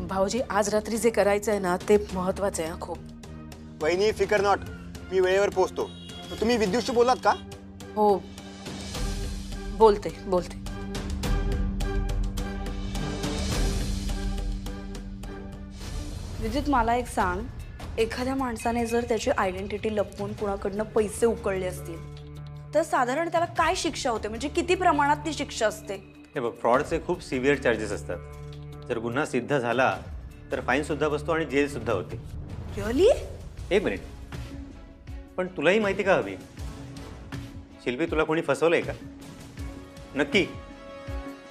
भाऊजी आज रात्री जे करायचं आहे ना ते महत्वाचं आहे खूप. वहिनी फिकर नॉट, मी वेळेवर पोहोचतो. तुम्ही विद्युतशी बोलात का? हो बोलते बोलते. विद्युत मला एक सांग, एखाद्या माणसाने जर त्याची आयडेंटिटी लपवून कुणाकडनं पैसे उकळले असतील तर साधारण त्याला काय शिक्षा होते, म्हणजे किती प्रमाणात ती शिक्षा असते? हे बघ, फ्रॉडचे खूप सिव्हिअर चार्जेस असतात. जर गुन्हा सिद्ध झाला तर फाईन सुद्धा बसतो आणि जेल सुद्धा होते. रिअली? एक मिनिट, पण तुलाही माहिती का हवी? शिल्पी, तुला कोणी फसवलंय का? नक्की?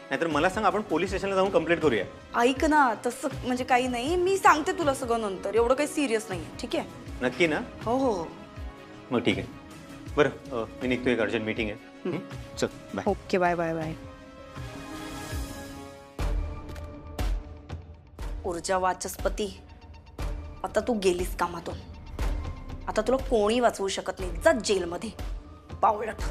नाहीतर मला सांग, आपण पोलीस स्टेशनला जाऊन कंप्लेंट करूया. ऐक ना, तसं म्हणजे काही नाही, मी सांगते तुला सगळं नंतर, एवढं काही सिरियस नाही. ठीक आहे? नक्की ना? हो हो. मग ठीक आहे. बरं, मी निघतो, एक अर्जंट मीटिंग आहे. चल bye. Okay, bye bye bye. ऊर्जा वाचस्पती, आता तू गेलीस कामातून. आता तुला कोणी वाचवू शकत नाही. जा जेलमध्ये, पावलट.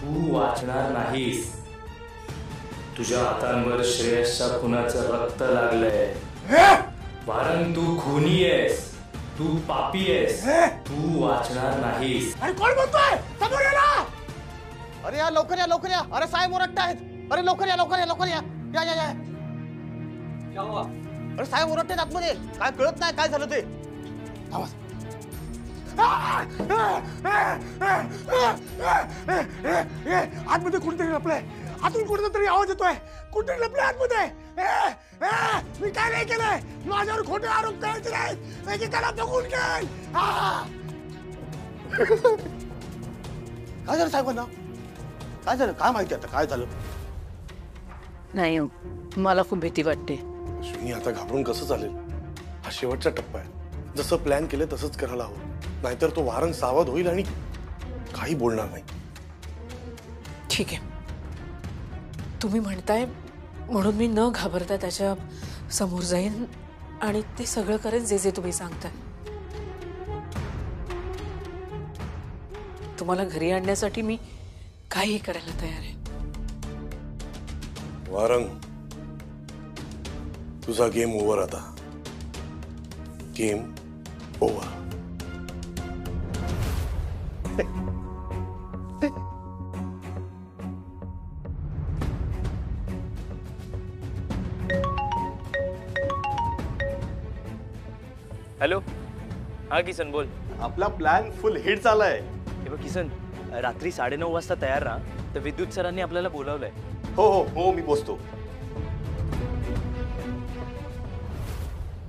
तू वाचणार नाहीस. तुझ्या हातांवर श्रेयसच्या खुनाचं रक्त लागलंय. वारंग, तू खुनी आहेस, तू पापी आहेस. तू वाचणार नाहीस. अरे कोण बोलतोय? समोर या ना. अरे या, लवकर या, लवकर या. अरे साहेब ओरडत आहेत. अरे लवकर या, लवकर या, लवकर या. या या या. अरे साहेब ओरडतात आतमध्ये. काय कळत नाही काय झालं ते. आवाज. आतमध्ये कोणतरी लपलंय. आतून कुठेतरी आवाज येतोय. कुठे लपलंय आतमध्ये? मी काय नाही केलंय. माझ्यावर खोटे आरोप करायचे नाहीत. एकेकाला बघून घे. काय झालं साहेबांना? काय झालं? काय माहिती आता काय झालं? नाही, मला खूप भीती वाटते. अश्विनी, आता घाबरून कसं चालेल? हा शेवटचा टप्पा आहे. जसं प्लॅन केलं तसंच करायला हवं. नाहीतर तो वारंग सावध होईल आणि काही बोलणार नाही. ठीक आहे, तुम्ही म्हणताय म्हणून मी न घाबरता त्याच्या समोर जाईन आणि ते सगळं करेन जे जे तुम्ही सांगताय. तुम्हाला घरी आणण्यासाठी मी काही करायला तयार आहे. वारंग, तुझा गेम ओव्हर आता. Game over. हॅलो, हा किसन बोल. आपला प्लॅन फुल हिट चाललाय. हे बघ किसन, रात्री 9:30 वाजता तयार राहा. तर विद्युत सरांनी आपल्याला बोलावलंय. हो हो हो, मी पोचतो.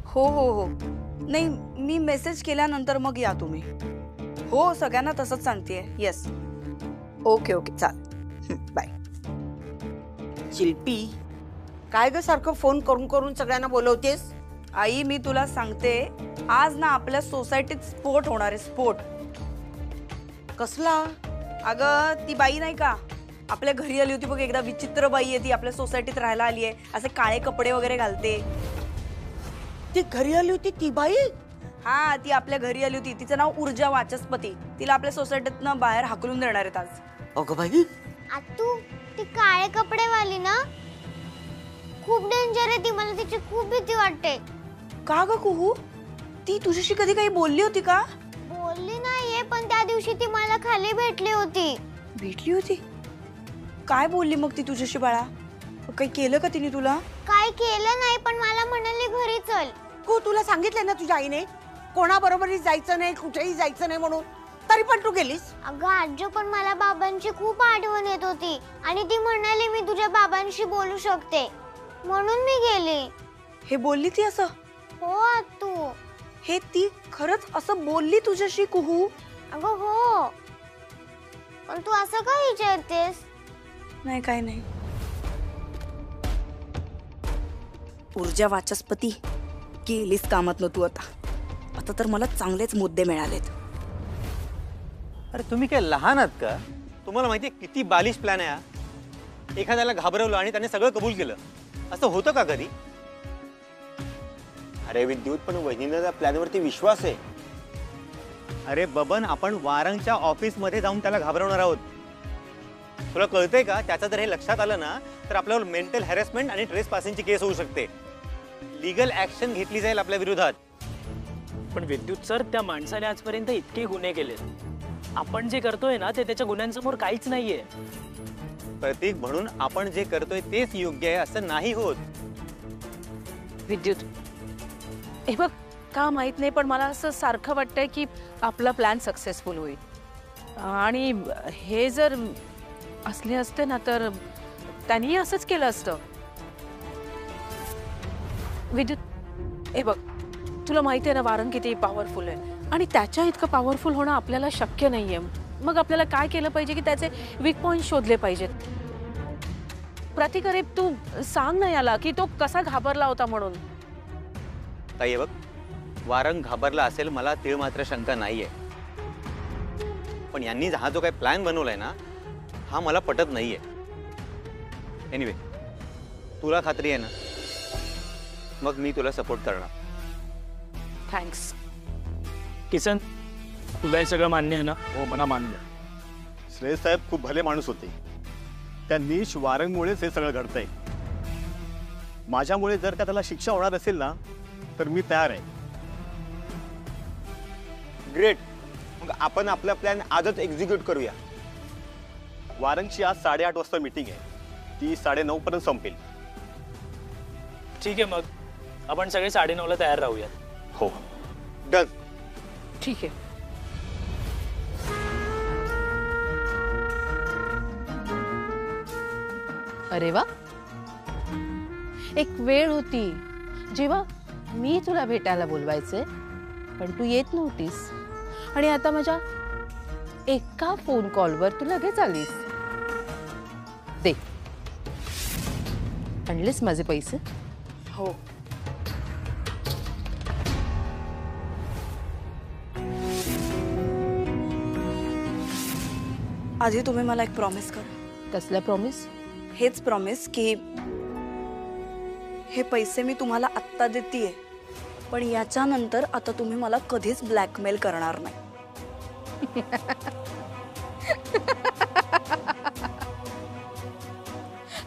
हो हो हो. नाही, मी मेसेज केल्यानंतर मग या तुम्ही. हो, सगळ्यांना तसंच सांगतेय. येस. ओके ओके, चाल. बाय. शिल्पी, काय ग सारखं फोन करून करून सगळ्यांना बोलवतेस? आई, मी तुला सांगते, आज ना आपल्या सोसायटीत स्फोट होणार आहे. स्फोट. कसला? अगं, ती बाई नाही का आपल्या घरी आली होती बघ एकदा. विचित्र बाई आहे ती, आपल्या सोसायटीत राहायला आली आहे. असे काळे कपडे वगैरे घालते. ती घरी आली होती ती बाई? हा, ती आपल्या घरी आली होती. तिचं नाव ऊर्जा वाचस्पती. तिला आपल्या सोसायटीतनं बाहेर हाकलून देणार आहेत आज. अगं बाई, आतू, ती काळे कपडे वाली ना खूप डेंजर आहे. ती मला तिची खूप भीती वाटते. का ग कुहू, ती तुझ्याशी कधी काही बोलली होती का? बोलली नाहीये, पण त्या दिवशी ती मला खाली भेटली होती. भेटली होती? काय बोलली मग ती तुझ्याशी बाळा? काही केलं का तिने तुला? काय केलं नाही, पण मला म्हणाली घरी चल. हो, तुला सांगितलं ना तुझ्या आईने कोणाबरोबरही जायचं नाही, कुठेही जायचं नाही म्हणून. तरी पण तू गेलीस? अगं आजो, पण मला बाबांची खूप आठवण येत होती आणि ती म्हणाली मी तुझ्या बाबांशी बोलू शकते, म्हणून मी गेले. हे बोलली ती असं? हो आतू. हे ती खरंच असं बोलली तुझ्याशी कुहू? अगं हो, पण तू असं का विचारतेस? नाही काय नाही. ऊर्जा वाचस्पती, गेलीस कामात न तू. आता तर मला चांगलेच मुद्दे मिळालेत. अरे तुम्ही काय लहान आहात का? तुम्हाला माहिती आहे किती बालिश प्लॅन आहे हा? एखाद्याला घाबरवलं आणि त्याने सगळं कबूल केलं, असं होतं का कधी? अरे विद्युत, पण वहिनीला त्या प्लॅनवरती विश्वास आहे. अरे बबन, आपण वारंगच्या ऑफिसमध्ये जाऊन त्याला घाबरवणार आहोत. तुला कळतंय का? त्याचं जर हे लक्षात आलं ना तर आपल्यावर मेंटल हॅरेसमेंट आणि ट्रेस पासिंगची केस होऊ शकते. लीगल ऍक्शन घेतली जाईल आपल्या विरोधात. पण विद्युत सर, त्या माणसाने आजपर्यंत इतके गुन्हे केलेत. आपण जे करतोय ना ते त्याच्या गुन्ह्यांसमोर काहीच नाहीये. प्रतीक, म्हणून आपण जे करतोय तेच योग्य आहे असं नाही होत. विद्युत, हे बघ, का माहित नाही पण मला असं सारखं वाटतंय की आपला प्लॅन सक्सेसफुल होईल आणि हे जर असले असते ना तर त्यांनी असंच केलं असतं. विद्युत, हे बघ, तुला माहिती आहे ना वारंग किती पॉवरफुल आहे आणि त्याच्या इतकं पॉवरफुल होणं आपल्याला शक्य नाहीये. मग आपल्याला काय केलं पाहिजे की त्याचे वीक पॉइंट शोधले पाहिजेत. प्रतीक, अरे तू सांग ना याला की तो कसा घाबरला होता म्हणून. ताई बघ, वारंग घाबरला असेल मला तीळ मात्र शंका नाहीये, पण यांनी हा जो काही प्लॅन बनवलाय ना हा मला पटत नाहीये. एनिवे, तुला खात्री आहे ना? मग मी तुला सपोर्ट करणार. थँक्स. किसन, तुला हे सगळं मान्य आहे ना? हो, मला मान्य. श्रेयस साहेब खूप भले माणूस होते. त्या नीश वारंगमुळेच हे सगळं घडतंय. माझ्यामुळे जर का त्याला शिक्षा होणार असेल ना तर मी तयार आहे. ग्रेट. मग आपण आपला प्लॅन आजच एक्झिक्यूट करूया. वारंगची आज 8:30 वाजता मीटिंग आहे. ती 9:30 पर्यंत संपेल. ठीक आहे, मग आपण सगळे 9:30ला तयार राहूयात. हो, डन. ठीक आहे. अरे वा, एक वेळ होती जेव्हा मी तुला भेटायला बोलवायचे पण तू येत नव्हतीस आणि आता माझ्या एका फोन कॉलवर तू लगेच आलीस. दे, आणलेस माझे पैसे? हो. आधी तुम्ही मला एक प्रॉमिस करा. कसला प्रॉमिस? हेच प्रॉमिस की हे पैसे मी तुम्हाला आत्ता देतेय, पण याच्यानंतर आता तुम्ही मला कधीच ब्लॅकमेल करणार नाही.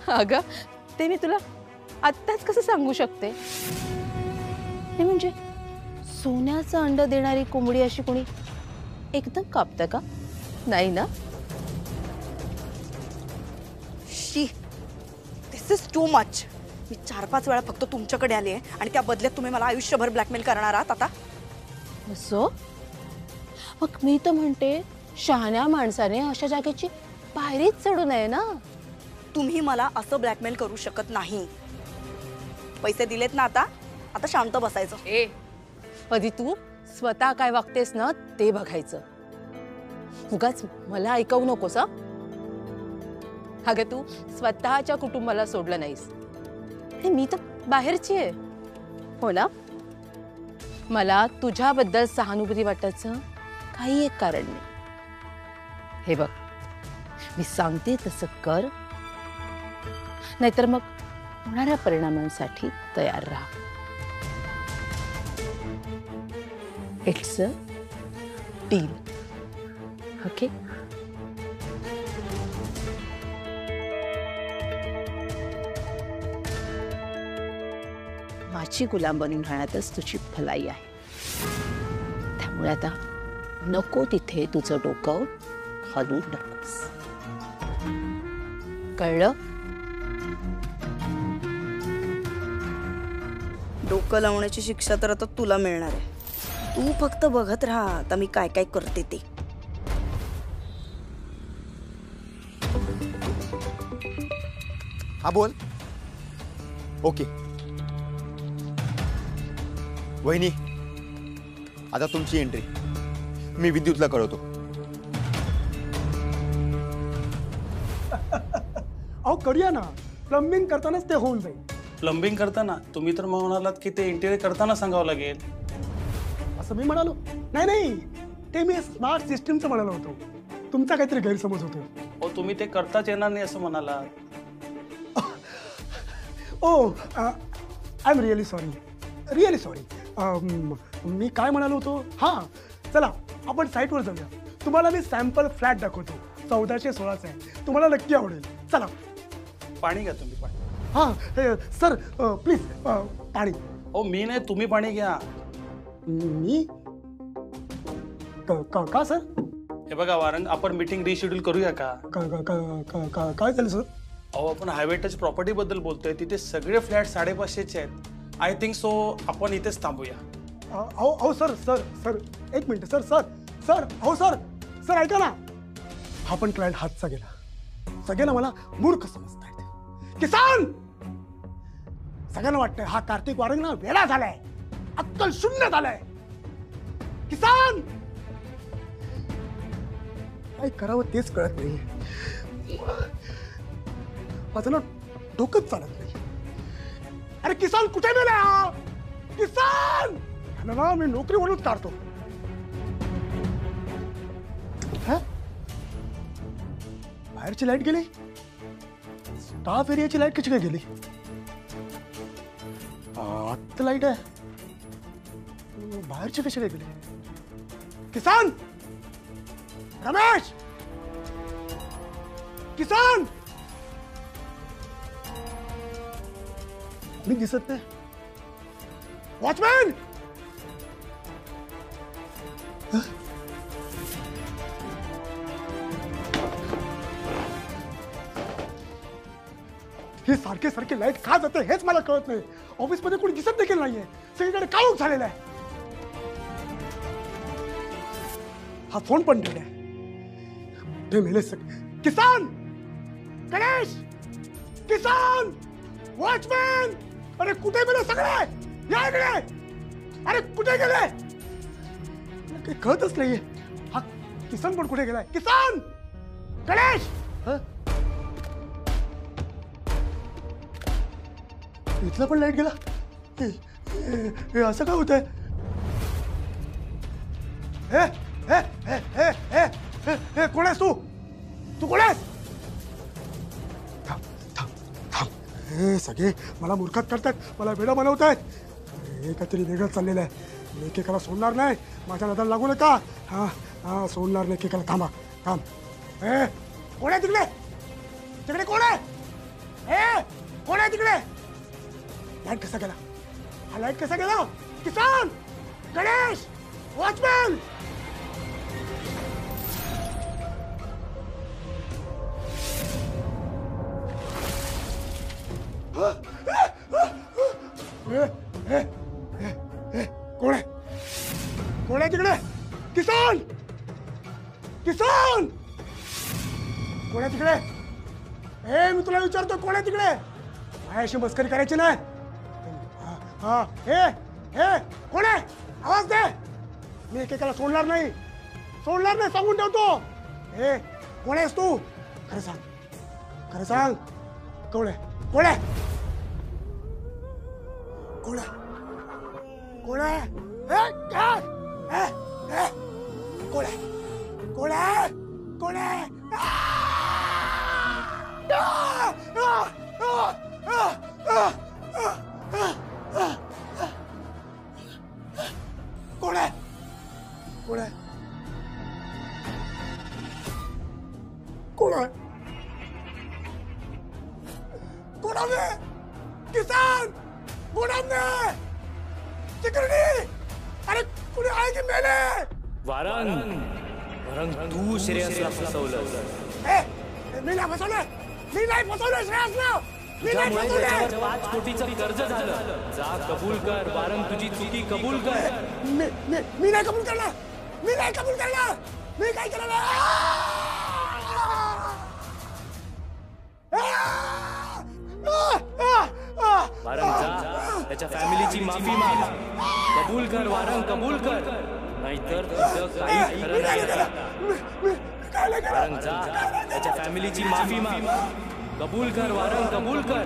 अगं, ते मी तुला आत्ताच कसं सांगू शकते? हे म्हणजे सोन्याचं अंड देणारी कोंबडी अशी कोणी एकदम कापतं का? नाही ना? शी, दिस इज टू मच. मी 4-5 वेळा फक्त तुमच्याकडे आली आहे आणि त्या बदल्यात तुम्ही मला आयुष्यभर ब्लॅकमेल करणार आहात आता? असो, मग मी तर म्हणते शहाण्या माणसाने अशा जागेची पायरीच चढू नये ना. तुम्ही मला असं ब्लॅकमेल करू शकत नाही. पैसे दिलेत ना आता? आता शांत बसायचं. ए, आधी तू स्वतः काय वागतेस ना ते बघायचं. उगाच मला ऐकवू नकोस. अगं, तू स्वतःच्या कुटुंबाला सोडलं नाहीस. मी तर बाहेरची आहे, हो ना? मला तुझ्याबद्दल सहानुभूती वाटायचं काही एक कारण नाही. हे बघ, मी सांगते तसं कर, नाहीतर मग होणाऱ्या परिणामांसाठी तयार राहा. It's a deal. ओके? माझी गुलाम बनून राहण्यातच तुझी भलाई आहे. त्यामुळे आता नको तिथे तुझं डोकं हलवू नकोस. कळलं? डोकं लावण्याची शिक्षा तर आता तुला मिळणार आहे. तू फक्त बघत राहा आता मी काय काय करते ते. हा बोल. ओके वहिनी, आता तुमची एंट्री. मी विद्युतला कळवतो. अहो करूया ना, प्लंबिंग करतानाच ते होऊन जाईल. प्लंबिंग करताना तुम्ही तर म्हणालात की ते इंटिरियर करताना सांगावं लागेल. असं मी म्हणालो नाही. नाही, ते मी स्मार्ट सिस्टीमचं म्हणालो होतो. तुमचा काहीतरी गैरसमज होतो. हो, तुम्ही ते करताच येणार नाही असं म्हणाला. Oh I am really sorry, really sorry. मी काय म्हणालो होतो, हां चला आपण साईटवर जाऊया. तुम्हाला मी सॅम्पल फ्लॅट दाखवतो. 1416 आहे, तुम्हाला नक्की आवडेल. चला. पाणी घ्या तुम्ही. पाणी. हां सर प्लीज पाणी. हो मी नाही, तुम्ही पाणी घ्या. मी का सर? हे बघा वारंग, आपण मीटिंग रिशेड्यूल करूया का? काय झालं सर? अहो आपण हायवे टच प्रॉपर्टी बद्दल बोलतोय. तिथे सगळे फ्लॅट 550चे आहेत. आय थिंक सो आपण इथेच थांबूया. अहो सर सर सर एक मिनिट. सर सर सर अहो सर सर ऐका ना. हा पण क्लायंट हातचा गेला. सगळ्यांना मला मूर्ख समजतायत. किसान सगळ्यांना वाटतंय हा कार्तिक वारंग ना वेडा झालाय, अक्कल शून्य झालाय. किसान काय करावं तेच कळत नाही. माझं ना डोकंच चालत नाही. अरे किसान कुठे गेला? किसान ना मी नोकरीवरूनच काढतो. बाहेरची लाईट गेली. स्टाफ एरियाची लाईट कशी काय गेली? आत्ता लाईट आहे, बाहेरची कशी काय गेली? किसान, रमेश, किसान मी दिसत नाही. वॉचमॅन हे सारखे सारखे लाईट का जाते हेच मला कळत नाही. ऑफिसमध्ये कोणी दिसत देखील नाहीये. सगळीकडे काळोख झालेला आहे. हा फोन पण गेलाय. ते मेले सगळे. किसान, गणेश, किसान, वॉचमॅन, अरे कुठे गेले सगळे? या इकडे. अरे कुठे गेले? काही कळतच नाहीये. हा किसान पण कुठे गेलाय? किसान, गणेश. इथला पण लाईट गेला. हे असं काय होतंय? कोण आहेस तू? तू कोण आहेस? थांब थांब थांब. हे सगळे मला मूर्खात करतात, मला वेडा बनवतायत. हे काहीतरी वेगळं चाललेलं आहे. मी एकेकाला सोडणार नाही. माझ्या नजर लागू नका. हा हा सोडणार नाही एकेकाला. थांबा थांब. हे कोण आहे तिकडे? तिकडे कोण आहे? हे कोण आहे तिकडे? लाईट कसा गेला? हा लाईट कसा गेला? किसान, गणेश, वॉचमॅन. कोण आहे? कोण आहे तिकडे? किसान, किसान कोण आहे तिकडे? हे मी तुला विचारतो कोण आहे तिकडे? माझ्याशी मस्करी करायची नाही. हा हे हे कोण आहे? आवाज दे. मी एकेकाला सोडणार नाही, सोडणार नाही सांगून ठेवतो. हे कोण आहेस तू? खरं सांग, खरं सांग. कोण आहे? कोण आहे? कोण आहे? कोण आहे? कोण आहे? कोण आहे? कोण आहे? कोण आहे? कोण आहे? कोण आहे? कोणाने? किसान, कोणाने? सिक्युरिटी, अरे कुणी आहे की मेले? वारंग, वारंग तू श्रेयसला फसवलं. मी नाही फसवलं. मी नाही फसवलं श्रेयसला. तुझ्यामुळे त्याच्यावर 5 कोटीचं कर्ज झालं. जा कबूल कर वारंग, तुझी चुकी कबूल कर. मी नाही कबूल करणार. मी नाही कबूल करणार. मी काय केलं नाही. त्याच्या फॅमिलीची माफी माग. कबूल कर वारंग, कबूल कर, नाहीतर तुझं काही खरं नाही. वारंग जा, त्याच्या फॅमिलीची माफी माग. कबूल कर वारंग, कबूल कर.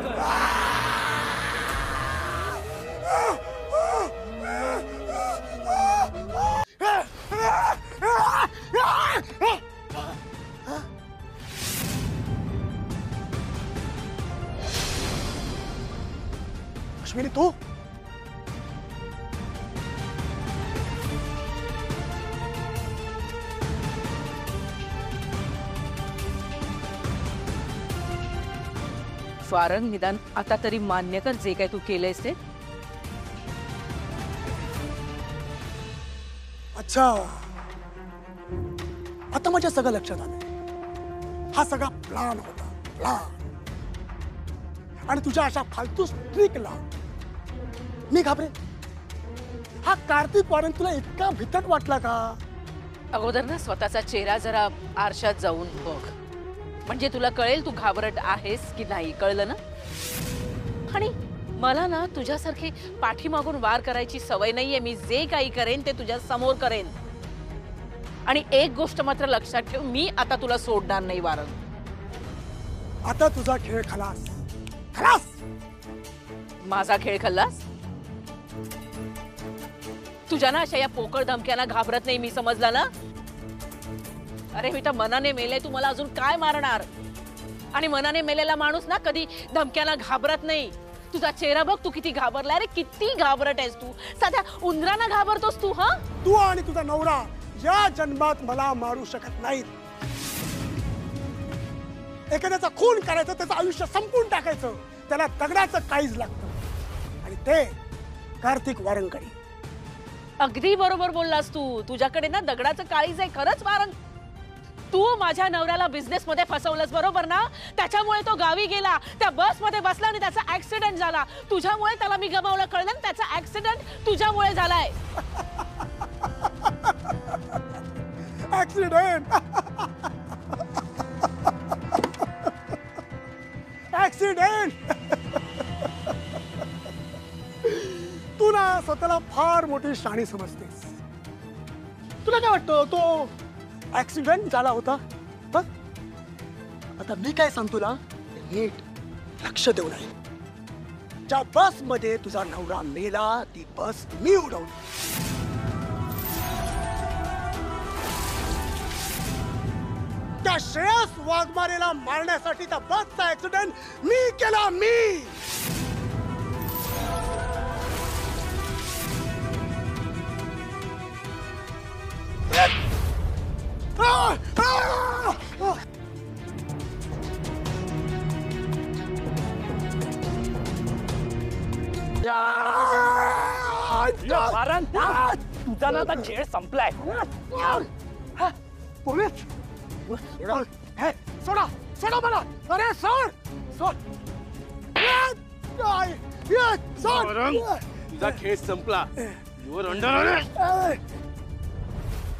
अश्विनी तू वारंग, निदान आता तरी मान्य कर जे काय तू केलंयस ते. अच्छा, आता माझ्या सगळं लक्षात आलं. हा सगळा प्लान होता, प्लान. आणि तुझ्या अशा फालतू ट्रिकला मी घाबरे. हा कार्तिक वारंग तुला इतका भितट वाटला का? अगोदर ना स्वतःचा चेहरा जरा आरशात जाऊन बघ, म्हणजे तुला कळेल तू घाबरट आहेस की नाही. कळलं ना? आणि मला ना तुझ्यासारखी पाठीमागून वार करायची सवय नाहीये. मी जे काही करेन ते तुझ्या समोर करेन. आणि एक गोष्ट मात्र लक्षात ठेव, मी आता तुला सोडणार नाही वारंग. आता तुझा खेळ खलास, खलास. माझा खेळ खल्लास? तुझ्या ना अशा या पोकळ धमक्यांना घाबरत नाही मी, समजला ना? अरे मी तर मनाने मेले, तू मला अजून काय मारणार? आणि मनाने मेलेला माणूस ना कधी धमक्यांना घाबरत नाही. तुझा चेहरा बघ, तू किती घाबरलाय. अरे किती घाबरट आहेस तू. साध्या उंदरांना घाबरतोस तू. हा, तू आणि तुझा नवरा या जन्मात मला मारू शकत नाहीत. एखाद्याचा खून करायचं, त्याचं आयुष्य संपून टाकायचं, त्याला दगडाचं काळीज लागतं. आणि ते कार्तिक वारंगकडे. अगदी बरोबर बोललास तू. तुझ्याकडे ना दगडाचं काळीज आहे. खरंच वारंग, तू माझ्या नवऱ्याला बिझनेस मध्ये फसवलंस, बरोबर ना? त्याच्यामुळे तो गावी गेला, त्या बस मध्ये बसला आणि त्याचा ऍक्सिडेंट झाला. तुझ्यामुळे त्याला मी गमावलं, कळलं ना? त्याचा ऍक्सिडेंट तुझ्यामुळे झालाय. Accident, accident. तू ना स्वतःला फार मोठी शाणी समजतेस. तुला काय वाटतं तो ऍक्सिडेंट झाला होता? आता मी काय सांगतो ना, नीट लक्ष देऊ नये. ज्या बस मध्ये तुझा नवरा मेला ती बस मी उडवली. त्या श्रेयस वाघमारेला मारण्यासाठी त्या बसचा ऍक्सिडेंट मी केला. मी तुझा ना आता खेळ संपलाय. पोलीस, सोडा, सोडा मला. अरे सोड, सोड. तुझा खेळ संपला. Your under.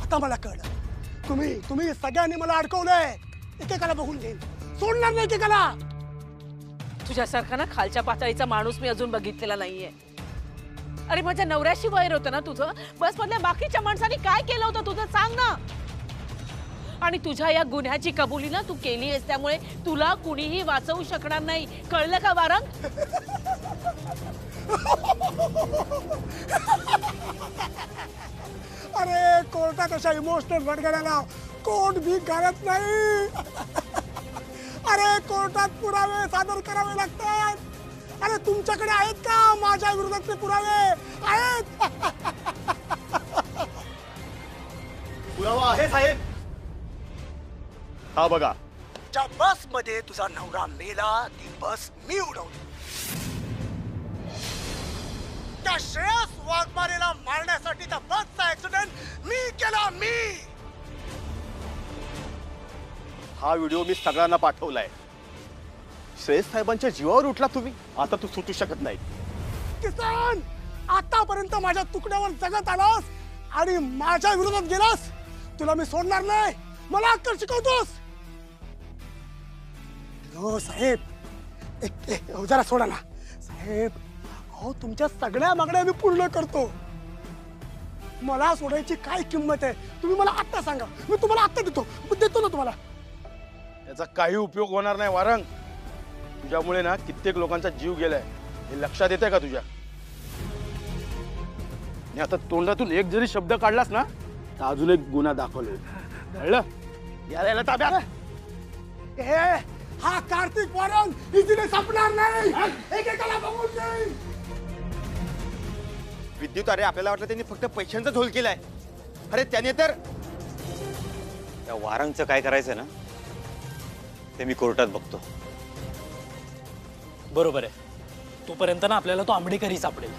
आता मला कळलं, तुम्ही सगळ्यांनी मला अडकवलंय. एकेकाला बघून घेईन, सोडणार नाही एकेकाला. तुझ्यासारखा ना खालच्या पातळीचा माणूस मी अजून बघितलेला नाहीये. अरे माझ्या नवऱ्याशी वैर होतं ना तुझं. बस मधल्या बाकीच्या माणसांनी काय केलं होतं तुझं, सांग ना. आणि तुझ्या या गुन्ह्याची कबुली ना तू केली आहेस, त्यामुळे तुला कुणीही वाचवू शकणार नाही. कळलं का वारंग? अरे कोर्टात अशा इमोशनल भडकण्याला कोर्ट भी घालत नाही. अरे कोर्टात पुरावे सादर करावे लागतात. अरे तुमच्याकडे आहेत का माझ्या विरोधातले पुरावे? आहेत. पुरावा आहे साहेब. हा बघा, ज्या बस मध्ये तुझा नवरा मेला ती बस मी उडवली. त्या श्रेयस वाघमारेला मारण्यासाठी त्या बसचा ऍक्सिडेंट मी केला. मी हा व्हिडिओ मी सगळ्यांना पाठवलाय. श्रेयस साहेबांच्या जीवावर उठला तुम्ही, आता तू सुटू शकत नाही. किसान, आतापर्यंत माझ्या तुकड्यावर जगत आलास आणि माझ्या विरोधात गेलास. तुला मी सोडणार नाही. मला अक्कल शिकवतोस? हो साहेब, जरा सोडा ना साहेब. अहो तुमच्या सगळ्या मागण्या मी पूर्ण करतो. मला सोडायची काय किंमत आहे तुम्ही मला आत्ता सांगा. मी तुम्हाला आत्ता देतो ना तुम्हाला. त्याचा काही उपयोग होणार नाही वारंग. तुझ्यामुळे ना कित्येक लोकांचा जीव गेलाय हे लक्षात येतंय का तुझ्या? आणि आता तोंडातून एक जरी शब्द काढलास ना तर अजून एक गुन्हा दाखवले. कळलं? याला ताब्यात. हे हा कार्तिक वारंग इथे संपणार नाही. एकेकाला बघून जाईल. विद्युत, अरे आपल्याला वाटलं त्यांनी फक्त पैशांचा झोल केलाय. अरे त्याने तर त्या वारंगचं काय करायचं ना ते मी कोर्टात बघतो. बरोबर आहे. तोपर्यंत ना आपल्याला तो आंबेडकरी सापडेल.